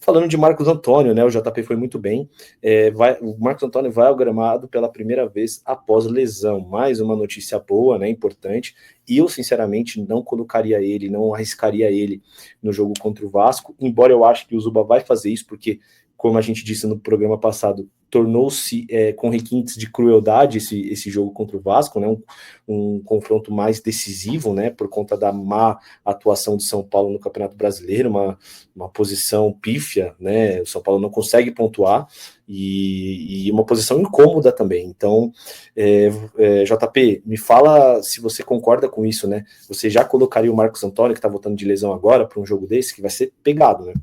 Falando de Marcos Antônio, né? O JP foi muito bem. O Marcos Antônio vai ao gramado pela primeira vez após lesão. Mais uma notícia boa, né? Importante. E eu, sinceramente, não colocaria ele, não arriscaria ele no jogo contra o Vasco, embora eu acho que o Zuba vai fazer isso, porque, como a gente disse no programa passado, tornou-se com requintes de crueldade esse jogo contra o Vasco, né? Um confronto mais decisivo, né? Por conta da má atuação de São Paulo no Campeonato Brasileiro, uma posição pífia, né? O São Paulo não consegue pontuar e uma posição incômoda também. Então, JP, me fala se você concorda com isso, né? Você já colocaria o Marcos Antônio, que está voltando de lesão agora, para um jogo desse, que vai ser pegado, né?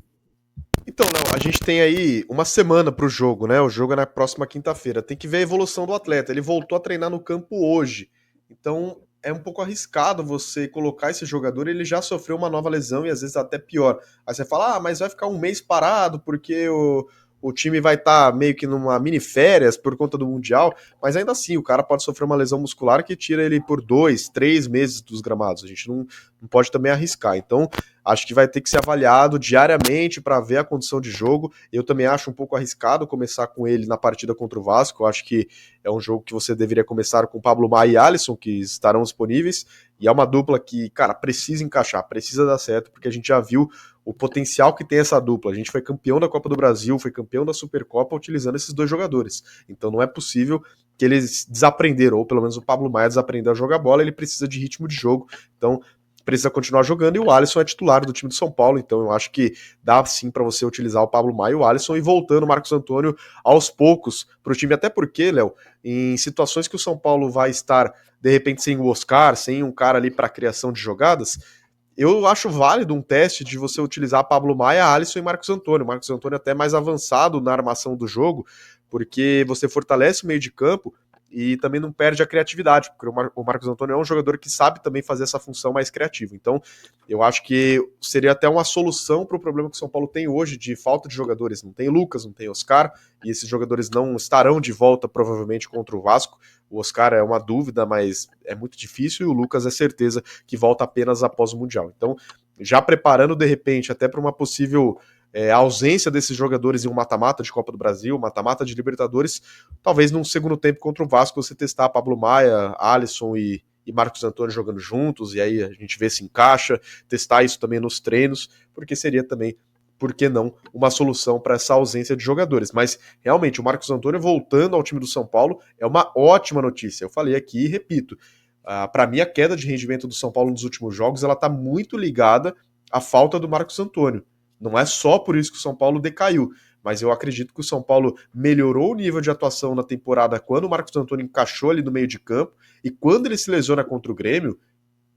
Então, Léo, a gente tem aí uma semana para o jogo, né? O jogo é na próxima quinta-feira. Tem que ver a evolução do atleta. Ele voltou a treinar no campo hoje. Então, é um pouco arriscado você colocar esse jogador. Ele já sofreu uma nova lesão e às vezes até pior. Aí você fala, mas vai ficar um mês parado porque o time vai estar meio que numa mini férias por conta do Mundial. Mas ainda assim, o cara pode sofrer uma lesão muscular que tira ele por 2, 3 meses dos gramados. A gente não pode também arriscar. Então, acho que vai ter que ser avaliado diariamente para ver a condição de jogo. Eu também acho um pouco arriscado começar com ele na partida contra o Vasco. Eu acho que é um jogo que você deveria começar com Pablo Maia e Alisson, que estarão disponíveis. E é uma dupla que, cara, precisa encaixar, precisa dar certo, porque a gente já viu o potencial que tem essa dupla. A gente foi campeão da Copa do Brasil, foi campeão da Supercopa utilizando esses dois jogadores. Então não é possível que eles desaprenderam, ou pelo menos o Pablo Maia desaprendeu a jogar bola, ele precisa de ritmo de jogo. Então precisa continuar jogando, e o Alisson é titular do time do São Paulo, então eu acho que dá sim para você utilizar o Pablo Maia e o Alisson e voltando o Marcos Antônio aos poucos para o time, até porque, Léo, em situações que o São Paulo vai estar de repente sem o Oscar, sem um cara ali para criação de jogadas, eu acho válido um teste de você utilizar Pablo Maia, Alisson e Marcos Antônio. Marcos Antônio até mais avançado na armação do jogo, porque você fortalece o meio de campo e também não perde a criatividade, porque o Marcos Antônio é um jogador que sabe também fazer essa função mais criativa. Então, eu acho que seria até uma solução para o problema que o São Paulo tem hoje de falta de jogadores. Não tem Lucas, não tem Oscar, e esses jogadores não estarão de volta provavelmente contra o Vasco. O Oscar é uma dúvida, mas é muito difícil, e o Lucas é certeza que volta apenas após o Mundial. Então, já preparando de repente até para uma possível a ausência desses jogadores em um mata-mata de Copa do Brasil, mata-mata de Libertadores, talvez num segundo tempo contra o Vasco você testar Pablo Maia, Alisson e Marcos Antônio jogando juntos, e aí a gente vê se encaixa, testar isso também nos treinos, porque seria também, por que não, uma solução para essa ausência de jogadores. Mas realmente o Marcos Antônio voltando ao time do São Paulo é uma ótima notícia. Eu falei aqui e repito, para mim a queda de rendimento do São Paulo nos últimos jogos ela está muito ligada à falta do Marcos Antônio. Não é só por isso que o São Paulo decaiu, mas eu acredito que o São Paulo melhorou o nível de atuação na temporada quando o Marcos Antônio encaixou ali no meio de campo, e quando ele se lesiona contra o Grêmio,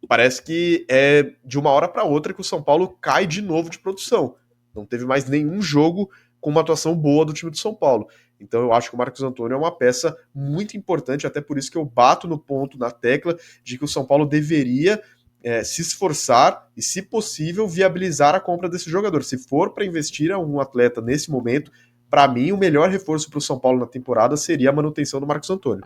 parece que é de uma hora para outra que o São Paulo cai de novo de produção. Não teve mais nenhum jogo com uma atuação boa do time do São Paulo. Então eu acho que o Marcos Antônio é uma peça muito importante, até por isso que eu bato no ponto, na tecla, de que o São Paulo deveria se esforçar e, se possível, viabilizar a compra desse jogador. Se for para investir em um atleta nesse momento, para mim, o melhor reforço para o São Paulo na temporada seria a manutenção do Marcos Antônio.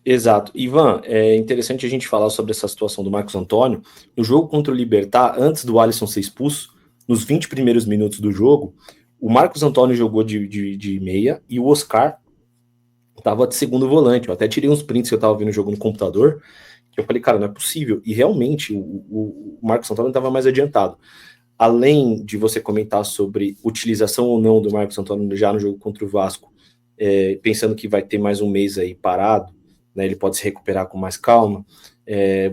Exato. Ivan, é interessante a gente falar sobre essa situação do Marcos Antônio. No jogo contra o Libertad, antes do Alisson ser expulso, nos 20 primeiros minutos do jogo, o Marcos Antônio jogou de meia e o Oscar estava de segundo volante. Eu até tirei uns prints que eu estava vendo o jogo no computador, que eu falei, cara, não é possível. E realmente o Marcos Antônio estava mais adiantado. Além de você comentar sobre utilização ou não do Marcos Antônio já no jogo contra o Vasco, pensando que vai ter mais um mês aí parado, né, ele pode se recuperar com mais calma.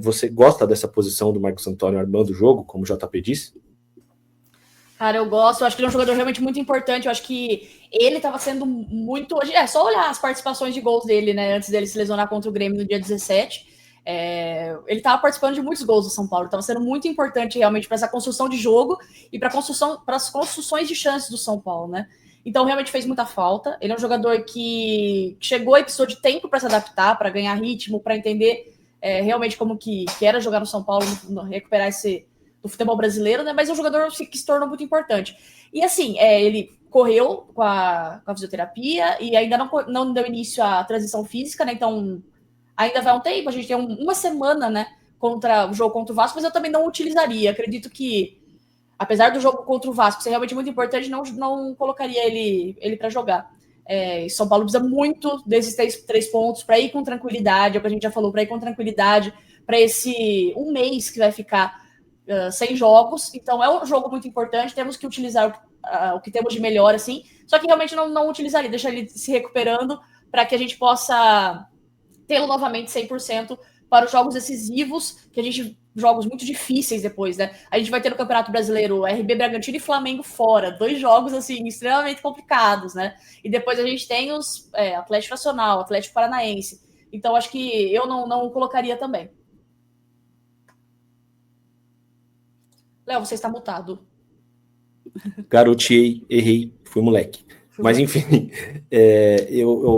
Você gosta dessa posição do Marcos Antônio armando o jogo, como o JP disse? Cara, eu gosto, eu acho que ele é um jogador realmente muito importante, eu acho que ele estava sendo muito... É só olhar as participações de gols dele, né, antes dele se lesionar contra o Grêmio no dia 17, ele estava participando de muitos gols do São Paulo, estava sendo muito importante realmente para essa construção de jogo e para as construções de chances do São Paulo, né? Então realmente fez muita falta. Ele é um jogador que chegou e precisou de tempo para se adaptar, para ganhar ritmo, para entender realmente como que era jogar no São Paulo, recuperar esse do futebol brasileiro, né? Mas é um jogador que se tornou muito importante. E assim, ele correu com a fisioterapia e ainda não deu início à transição física, né? Então ainda vai um tempo, a gente tem uma semana, né, contra o jogo contra o Vasco, mas eu também não utilizaria. Acredito que apesar do jogo contra o Vasco ser realmente muito importante, não colocaria ele para jogar. São Paulo precisa muito desses 3 pontos para ir com tranquilidade, é o que a gente já falou, para ir com tranquilidade para esse um mês que vai ficar sem jogos. Então é um jogo muito importante, temos que utilizar o que temos de melhor, assim, só que realmente não utilizaria, deixar ele se recuperando para que a gente possa tê-lo novamente 100% para os jogos decisivos, jogos muito difíceis depois, né? A gente vai ter no Campeonato Brasileiro RB Bragantino e Flamengo fora, 2 jogos, assim, extremamente complicados, né? E depois a gente tem os Atlético Nacional, Atlético Paranaense. Então, acho que eu não colocaria também. Léo, você está mutado. Garoteei, errei, fui moleque. Mas enfim,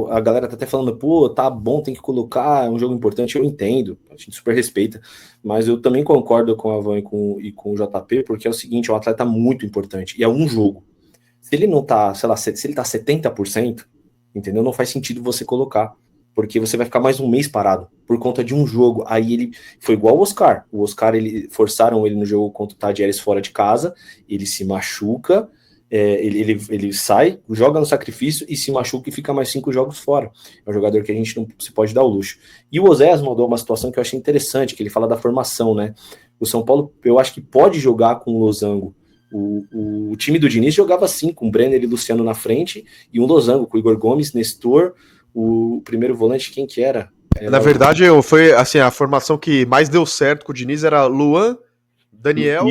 a galera tá até falando, pô, tá bom, tem que colocar, é um jogo importante, eu entendo, a gente super respeita, mas eu também concordo com a Van e com o JP, porque é o seguinte, é um atleta muito importante, e é um jogo. Se ele não tá, sei lá, se ele tá 70%, entendeu? Não faz sentido você colocar, porque você vai ficar mais um mês parado, por conta de um jogo. Aí ele foi igual o Oscar, forçaram ele no jogo contra o Tadieres fora de casa, ele se machuca, ele sai, joga no sacrifício e se machuca e fica mais 5 jogos fora. É um jogador que a gente não se pode dar o luxo. E o Oséias mandou uma situação que eu achei interessante, que ele fala da formação, né? O São Paulo, eu acho que pode jogar com o Losango. O time do Diniz jogava assim, com o Brenner e Luciano na frente, e um Losango, com o Igor Gomes, Nestor, o primeiro volante, quem que era? Na verdade, foi assim, a formação que mais deu certo com o Diniz era Luan, Daniel,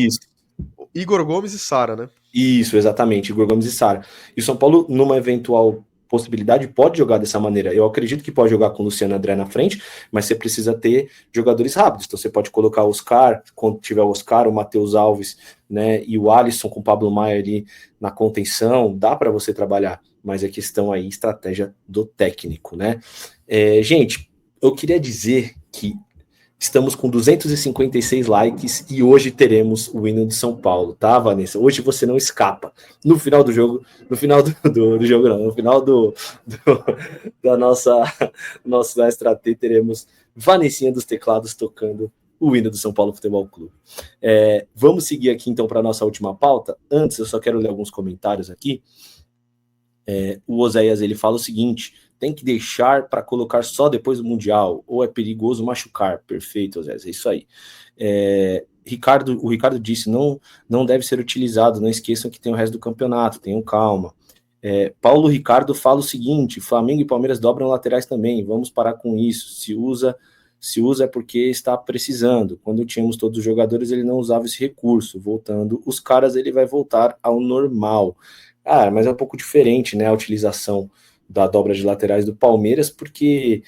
Igor Gomes e Sara, né? Isso, exatamente, Igor Gomes e Sara. E o São Paulo, numa eventual possibilidade, pode jogar dessa maneira. Eu acredito que pode jogar com o Luciano André na frente, mas você precisa ter jogadores rápidos. Então você pode colocar o Oscar, quando tiver o Oscar, o Matheus Alves, né, e o Alisson com o Pablo Maia ali na contenção, dá para você trabalhar, mas é questão aí, estratégia do técnico, né? Gente, eu queria dizer que estamos com 256 likes e hoje teremos o hino do São Paulo, tá, Vanessa? Hoje você não escapa. No final do jogo, no final do jogo não, no final da nossa Extra T, teremos Vanessinha dos Teclados tocando o hino do São Paulo Futebol Clube. Vamos seguir aqui então para a nossa última pauta. Antes, eu só quero ler alguns comentários aqui. O Oséias, ele fala o seguinte: tem que deixar para colocar só depois do Mundial, ou é perigoso machucar. Perfeito, Oséias, é isso aí. O Ricardo disse, não deve ser utilizado, não esqueçam que tem o resto do campeonato, tenham calma. Paulo Ricardo fala o seguinte: Flamengo e Palmeiras dobram laterais também, vamos parar com isso, se usa é porque está precisando, quando tínhamos todos os jogadores ele não usava esse recurso, voltando os caras ele vai voltar ao normal. Mas é um pouco diferente, né, a utilização da dobra de laterais do Palmeiras, porque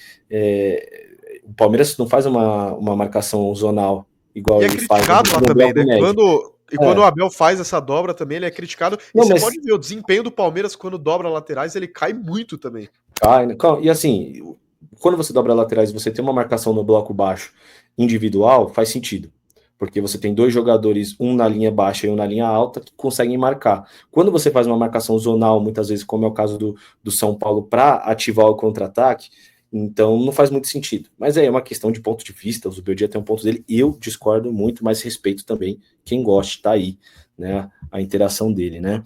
o Palmeiras não faz uma marcação zonal igual ele faz. E é criticado lá também, né? Quando o Abel faz essa dobra também, ele é criticado. Você pode ver, o desempenho do Palmeiras quando dobra laterais, ele cai muito também. E assim, quando você dobra laterais e você tem uma marcação no bloco baixo individual, faz sentido. Porque você tem 2 jogadores, um na linha baixa e um na linha alta, que conseguem marcar. Quando você faz uma marcação zonal, muitas vezes, como é o caso do São Paulo, para ativar o contra-ataque, então não faz muito sentido. Mas é uma questão de ponto de vista, o Zubeldia tem um ponto dele, eu discordo muito, mas respeito também quem goste, tá aí, né, a interação dele, né?